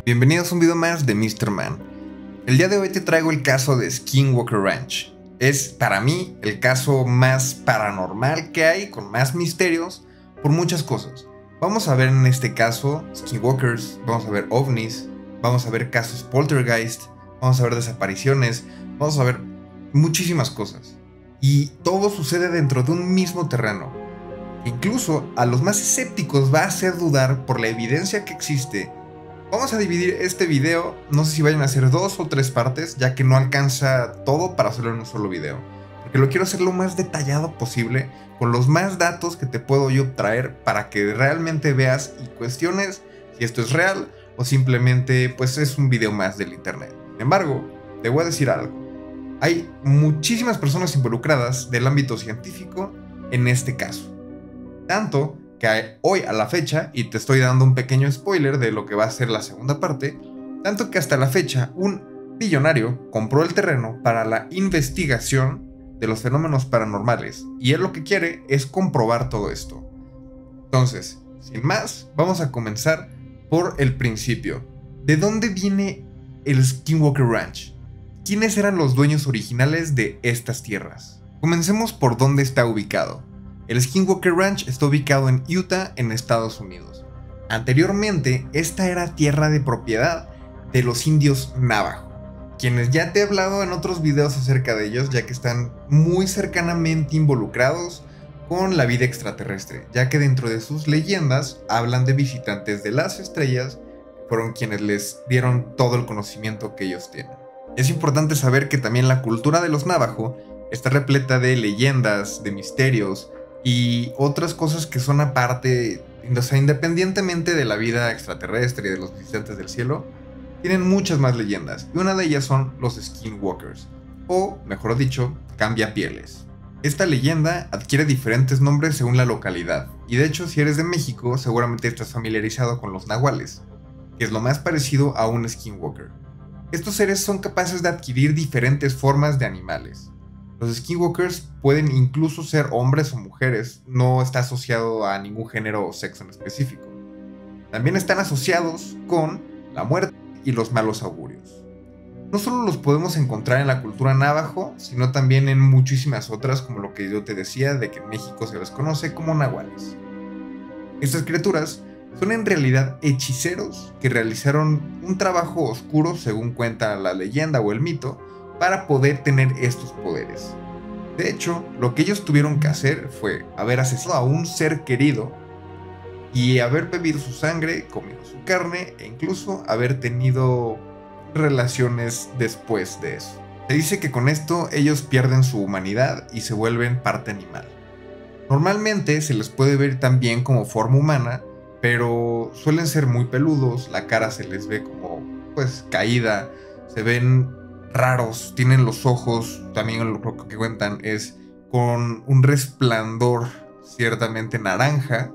Bienvenidos a un video más de Mr. Man. El día de hoy te traigo el caso de Skinwalker Ranch. Es para mí el caso más paranormal que hay, con más misterios, por muchas cosas. Vamos a ver en este caso skinwalkers, vamos a ver ovnis, vamos a ver casos poltergeist, vamos a ver desapariciones, vamos a ver muchísimas cosas. Y todo sucede dentro de un mismo terreno. Incluso a los más escépticos va a hacer dudar por la evidencia que existe. Vamos a dividir este video, no sé si vayan a ser 2 o 3 partes, ya que no alcanza todo para hacerlo en un solo video. Porque lo quiero hacer lo más detallado posible, con los más datos que te puedo yo traer para que realmente veas y cuestiones si esto es real o simplemente pues es un video más del internet. Sin embargo, te voy a decir algo. Hay muchísimas personas involucradas del ámbito científico en este caso. Tanto que hoy a la fecha, y te estoy dando un pequeño spoiler de lo que va a ser la segunda parte, tanto que hasta la fecha un billonario compró el terreno para la investigación de los fenómenos paranormales, y él lo que quiere es comprobar todo esto. Entonces, sin más, vamos a comenzar por el principio. ¿De dónde viene el Skinwalker Ranch? ¿Quiénes eran los dueños originales de estas tierras? Comencemos por dónde está ubicado. El Skinwalker Ranch está ubicado en Utah, en Estados Unidos. Anteriormente, esta era tierra de propiedad de los indios Navajo, quienes ya te he hablado en otros videos acerca de ellos, ya que están muy cercanamente involucrados con la vida extraterrestre, ya que dentro de sus leyendas hablan de visitantes de las estrellas, fueron quienes les dieron todo el conocimiento que ellos tienen. Es importante saber que también la cultura de los Navajo está repleta de leyendas, de misterios, y otras cosas que son aparte, o sea, independientemente de la vida extraterrestre y de los visitantes del cielo, tienen muchas más leyendas, y una de ellas son los skinwalkers, o mejor dicho, cambiapieles. Esta leyenda adquiere diferentes nombres según la localidad, y de hecho si eres de México seguramente estás familiarizado con los nahuales, que es lo más parecido a un skinwalker. Estos seres son capaces de adquirir diferentes formas de animales. Los skinwalkers pueden incluso ser hombres o mujeres, no está asociado a ningún género o sexo en específico. También están asociados con la muerte y los malos augurios. No solo los podemos encontrar en la cultura navajo, sino también en muchísimas otras, como lo que yo te decía de que en México se les conoce como nahuales. Estas criaturas son en realidad hechiceros que realizaron un trabajo oscuro, según cuenta la leyenda o el mito, para poder tener estos poderes. De hecho, lo que ellos tuvieron que hacer fue haber asesinado a un ser querido y haber bebido su sangre, comido su carne e incluso haber tenido relaciones después de eso. Se dice que con esto ellos pierden su humanidad y se vuelven parte animal. Normalmente se les puede ver también como forma humana, pero suelen ser muy peludos, la cara se les ve como pues caída, se ven raros, tienen los ojos, también lo que cuentan es con un resplandor ciertamente naranja,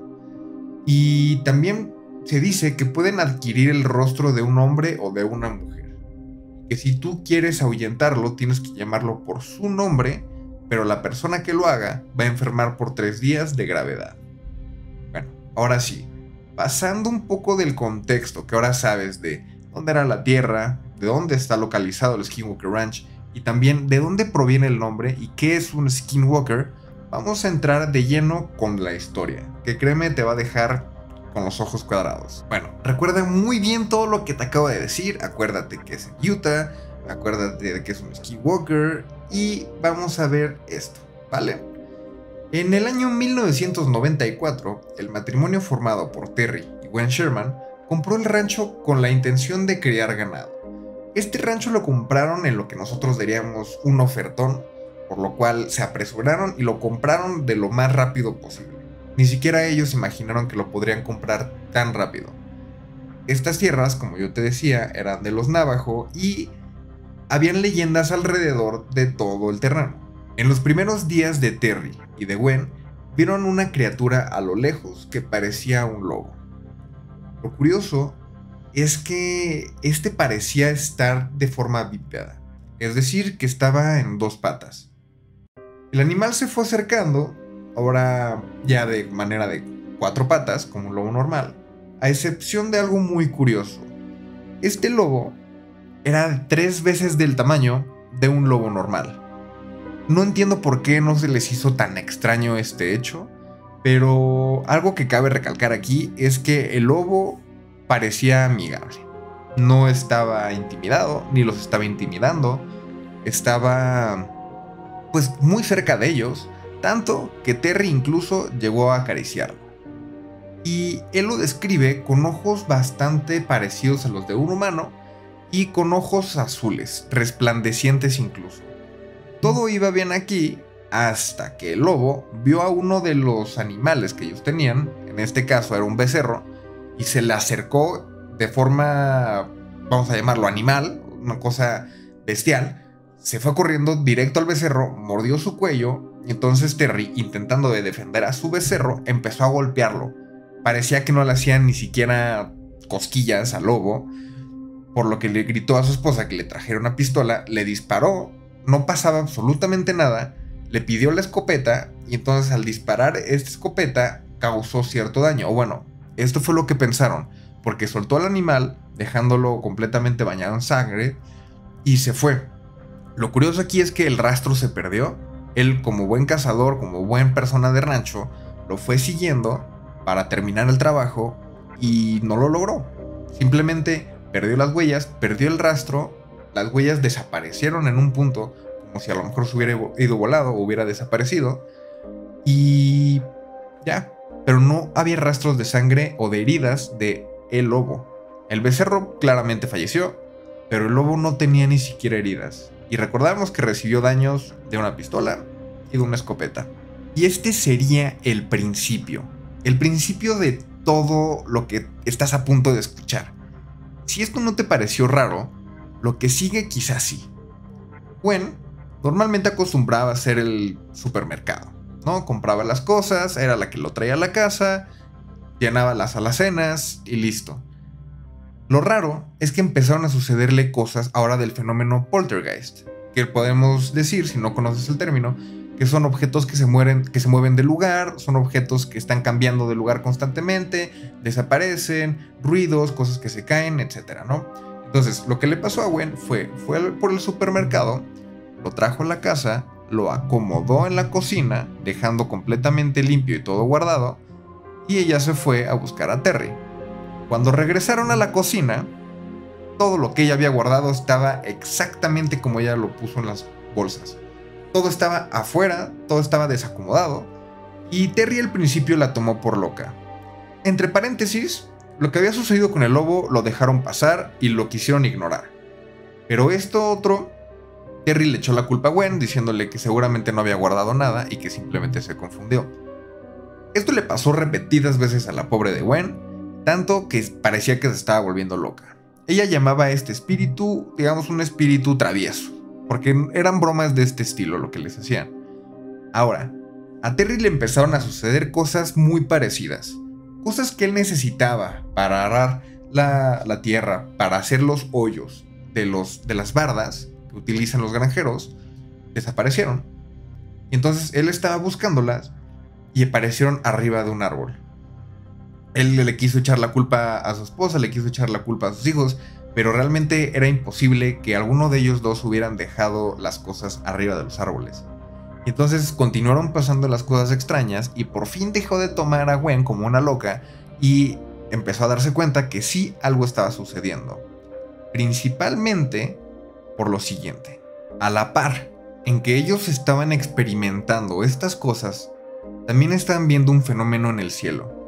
y también se dice que pueden adquirir el rostro de un hombre o de una mujer, que si tú quieres ahuyentarlo tienes que llamarlo por su nombre, pero la persona que lo haga va a enfermar por 3 días de gravedad. Bueno, ahora sí, pasando un poco del contexto que ahora sabes de dónde era la tierra, de dónde está localizado el Skinwalker Ranch y también de dónde proviene el nombre y qué es un Skinwalker, vamos a entrar de lleno con la historia, que créeme te va a dejar con los ojos cuadrados. Bueno, recuerda muy bien todo lo que te acabo de decir, acuérdate que es en Utah, acuérdate de que es un Skinwalker y vamos a ver esto, ¿vale? En el año 1994, el matrimonio formado por Terry y Gwen Sherman compró el rancho con la intención de criar ganado. Este rancho lo compraron en lo que nosotros diríamos un ofertón, por lo cual se apresuraron y lo compraron de lo más rápido posible. Ni siquiera ellos imaginaron que lo podrían comprar tan rápido. Estas tierras, como yo te decía, eran de los Navajo y habían leyendas alrededor de todo el terreno. En los primeros días de Terry y de Gwen, vieron una criatura a lo lejos que parecía un lobo. Lo curioso es que este parecía estar de forma bípeda, es decir, que estaba en 2 patas. El animal se fue acercando, ahora ya de manera de 4 patas, como un lobo normal, a excepción de algo muy curioso. Este lobo era 3 veces del tamaño de un lobo normal. No entiendo por qué no se les hizo tan extraño este hecho, pero algo que cabe recalcar aquí es que el lobo parecía amigable. No estaba intimidado, ni los estaba intimidando. Estaba pues muy cerca de ellos, tanto que Terry incluso llegó a acariciarlo. Y él lo describe con ojos bastante parecidos a los de un humano y con ojos azules, resplandecientes incluso. Todo iba bien aquí hasta que el lobo vio a uno de los animales que ellos tenían, en este caso era un becerro, y se le acercó de forma, vamos a llamarlo animal, una cosa bestial. Se fue corriendo directo al becerro, mordió su cuello, y entonces Terry, intentando de defender a su becerro, empezó a golpearlo. Parecía que no le hacían ni siquiera cosquillas al lobo, por lo que le gritó a su esposa que le trajera una pistola, le disparó, no pasaba absolutamente nada, le pidió la escopeta, y entonces al disparar esta escopeta causó cierto daño. O bueno, esto fue lo que pensaron, porque soltó al animal, dejándolo completamente bañado en sangre, y se fue. Lo curioso aquí es que el rastro se perdió. Él, como buen cazador, como buena persona de rancho, lo fue siguiendo para terminar el trabajo y no lo logró. Simplemente perdió las huellas, perdió el rastro, las huellas desaparecieron en un punto, como si a lo mejor se hubiera ido volado o hubiera desaparecido, y ya, pero no había rastros de sangre o de heridas de el lobo. El becerro claramente falleció, pero el lobo no tenía ni siquiera heridas, y recordamos que recibió daños de una pistola y de una escopeta. Y este sería el principio de todo lo que estás a punto de escuchar. Si esto no te pareció raro, lo que sigue quizás sí. Gwen normalmente acostumbraba a hacer el supermercado, ¿no? Compraba las cosas, era la que lo traía a la casa, llenaba las alacenas y listo. Lo raro es que empezaron a sucederle cosas ahora del fenómeno poltergeist, que podemos decir, si no conoces el término, que son objetos que se mueven de lugar, son objetos que están cambiando de lugar constantemente, desaparecen, ruidos, cosas que se caen, etcétera, ¿no? Entonces, lo que le pasó a Gwen fue por el supermercado, lo trajo a la casa, lo acomodó en la cocina, dejando completamente limpio y todo guardado, y ella se fue a buscar a Terry. Cuando regresaron a la cocina, todo lo que ella había guardado estaba exactamente como ella lo puso en las bolsas. Todo estaba afuera, todo estaba desacomodado, y Terry al principio la tomó por loca. Entre paréntesis, lo que había sucedido con el lobo lo dejaron pasar y lo quisieron ignorar. Pero esto otro, Terry le echó la culpa a Gwen, diciéndole que seguramente no había guardado nada y que simplemente se confundió. Esto le pasó repetidas veces a la pobre de Gwen, tanto que parecía que se estaba volviendo loca. Ella llamaba a este espíritu, digamos, un espíritu travieso, porque eran bromas de este estilo lo que les hacían. Ahora, a Terry le empezaron a suceder cosas muy parecidas. Cosas que él necesitaba para arar la tierra, para hacer los hoyos de las bardas que utilizan los granjeros, desaparecieron. Y entonces él estaba buscándolas y aparecieron arriba de un árbol. Él le quiso echar la culpa a su esposa, le quiso echar la culpa a sus hijos, pero realmente era imposible que alguno de ellos dos hubieran dejado las cosas arriba de los árboles. Y entonces continuaron pasando las cosas extrañas y por fin dejó de tomar a Gwen como una loca y empezó a darse cuenta que sí algo estaba sucediendo. Principalmente por lo siguiente: a la par en que ellos estaban experimentando estas cosas, también estaban viendo un fenómeno en el cielo.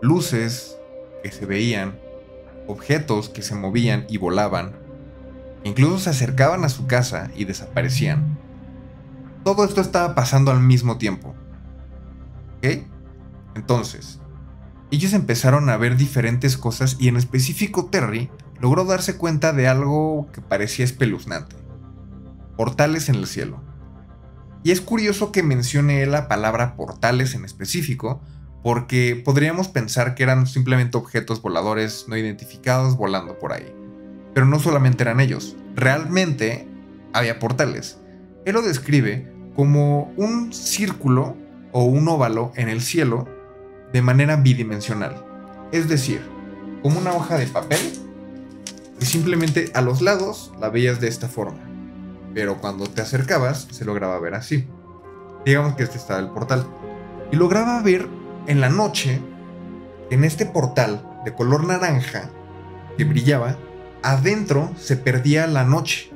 Luces que se veían, objetos que se movían y volaban, incluso se acercaban a su casa y desaparecían. Todo esto estaba pasando al mismo tiempo. ¿Ok? Entonces, ellos empezaron a ver diferentes cosas y en específico Terry logró darse cuenta de algo que parecía espeluznante: portales en el cielo. Y es curioso que mencione él la palabra portales en específico, porque podríamos pensar que eran simplemente objetos voladores no identificados volando por ahí. Pero no solamente eran ellos, realmente había portales. Él lo describe como un círculo o un óvalo en el cielo de manera bidimensional. Es decir, como una hoja de papel y simplemente a los lados la veías de esta forma, pero cuando te acercabas se lograba ver así. Digamos que este estaba el portal, y lograba ver en la noche, en este portal de color naranja que brillaba, adentro se perdía la noche.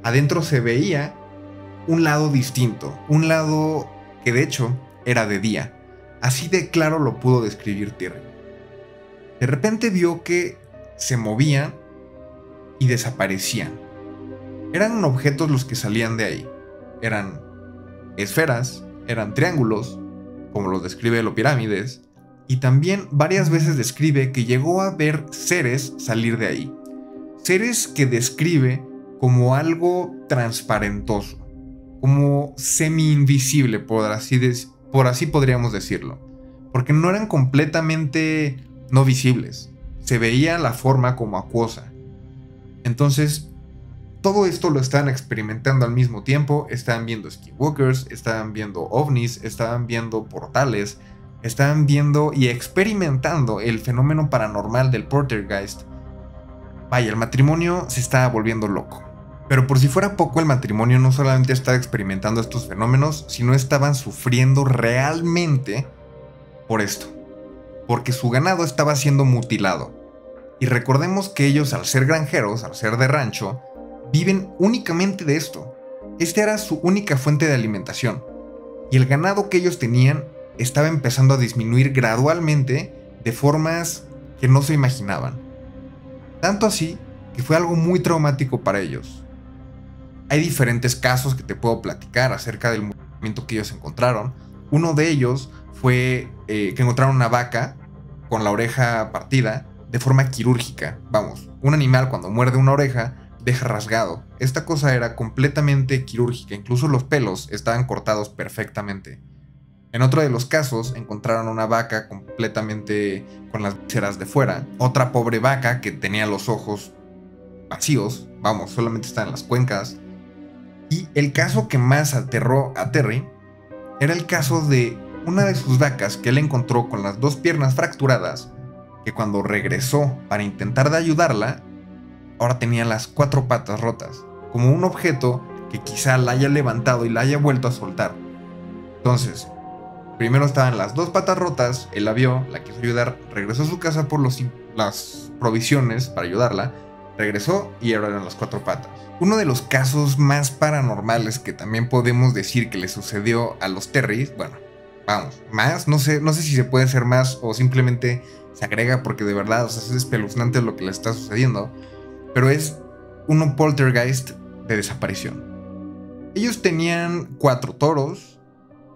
Adentro se veía un lado distinto, un lado que de hecho era de día. Así de claro lo pudo describir Terry. De repente vio que se movían y desaparecían. Eran objetos los que salían de ahí. Eran esferas, eran triángulos, como los describe los pirámides, y también varias veces describe que llegó a ver seres salir de ahí. Seres que describe como algo transparentoso, como semi-invisible, por así podríamos decirlo, porque no eran completamente no visibles, se veía la forma como acuosa. Entonces, todo esto lo estaban experimentando al mismo tiempo, estaban viendo skinwalkers, estaban viendo ovnis, estaban viendo portales, estaban viendo y experimentando el fenómeno paranormal del poltergeist. Vaya, el matrimonio se estaba volviendo loco. Pero por si fuera poco, el matrimonio no solamente estaba experimentando estos fenómenos, sino estaban sufriendo realmente por esto, porque su ganado estaba siendo mutilado. Y recordemos que ellos, al ser granjeros, al ser de rancho, viven únicamente de esto. Esta era su única fuente de alimentación. Y el ganado que ellos tenían estaba empezando a disminuir gradualmente de formas que no se imaginaban. Tanto así que fue algo muy traumático para ellos. Hay diferentes casos que te puedo platicar acerca del movimiento que ellos encontraron. Uno de ellos fue que encontraron una vaca con la oreja partida de forma quirúrgica. Vamos, un animal cuando muerde una oreja deja rasgado. Esta cosa era completamente quirúrgica, incluso los pelos estaban cortados perfectamente. En otro de los casos encontraron una vaca completamente con las vísceras de fuera. Otra pobre vaca que tenía los ojos vacíos, vamos, solamente estaban las cuencas. Y el caso que más aterró a Terry era el caso de una de sus vacas que él encontró con las dos piernas fracturadas, que cuando regresó para intentar de ayudarla, ahora tenía las 4 patas rotas, como un objeto que quizá la haya levantado y la haya vuelto a soltar. Entonces, primero estaban las 2 patas rotas, él la vio, la quiso ayudar, regresó a su casa por las provisiones para ayudarla, regresó y ahora eran las 4 patas. Uno de los casos más paranormales que también podemos decir que le sucedió a los Terrys, bueno, vamos, más, no sé si se puede hacer más o simplemente se agrega porque de verdad, o sea, es espeluznante lo que le está sucediendo, pero es un poltergeist de desaparición. Ellos tenían 4 toros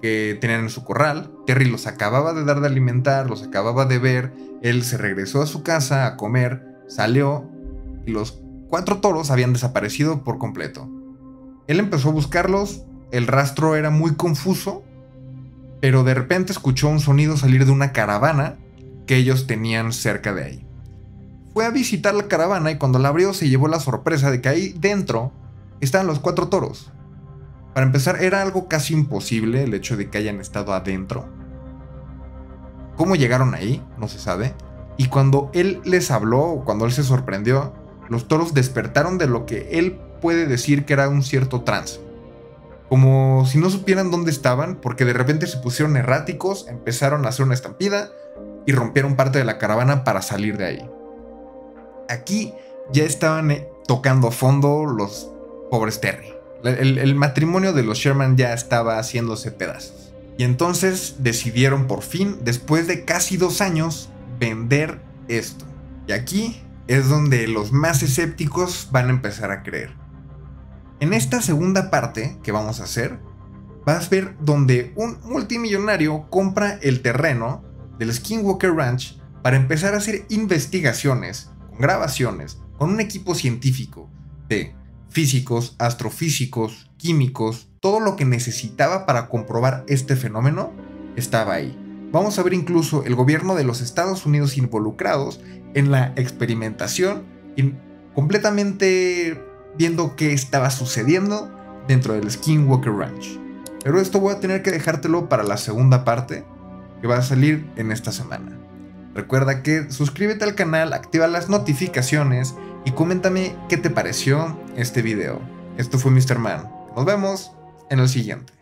que tenían en su corral. Terry los acababa de dar de alimentar, los acababa de ver, él se regresó a su casa a comer, salió y los 4 toros habían desaparecido por completo. Él empezó a buscarlos, el rastro era muy confuso, pero de repente escuchó un sonido salir de una caravana que ellos tenían cerca de ahí. Fue a visitar la caravana y cuando la abrió se llevó la sorpresa de que ahí dentro estaban los 4 toros. Para empezar, era algo casi imposible el hecho de que hayan estado adentro. ¿Cómo llegaron ahí? No se sabe. Y cuando él les habló, o cuando él se sorprendió, los toros despertaron de lo que él puede decir que era un cierto trance. Como si no supieran dónde estaban, porque de repente se pusieron erráticos, empezaron a hacer una estampida y rompieron parte de la caravana para salir de ahí. Aquí ya estaban tocando fondo los pobres Terry. El matrimonio de los Sherman ya estaba haciéndose pedazos. Y entonces decidieron por fin, después de casi 2 años, vender esto. Y aquí es donde los más escépticos van a empezar a creer. En esta segunda parte que vamos a hacer, vas a ver donde un multimillonario compra el terreno del Skinwalker Ranch para empezar a hacer investigaciones, con grabaciones, con un equipo científico de físicos, astrofísicos, químicos, todo lo que necesitaba para comprobar este fenómeno estaba ahí. Vamos a ver incluso el gobierno de los Estados Unidos involucrados en la experimentación y completamente viendo qué estaba sucediendo dentro del Skinwalker Ranch. Pero esto voy a tener que dejártelo para la segunda parte que va a salir en esta semana. Recuerda que suscríbete al canal, activa las notificaciones y coméntame qué te pareció este video. Esto fue Mr. Man. Nos vemos en el siguiente.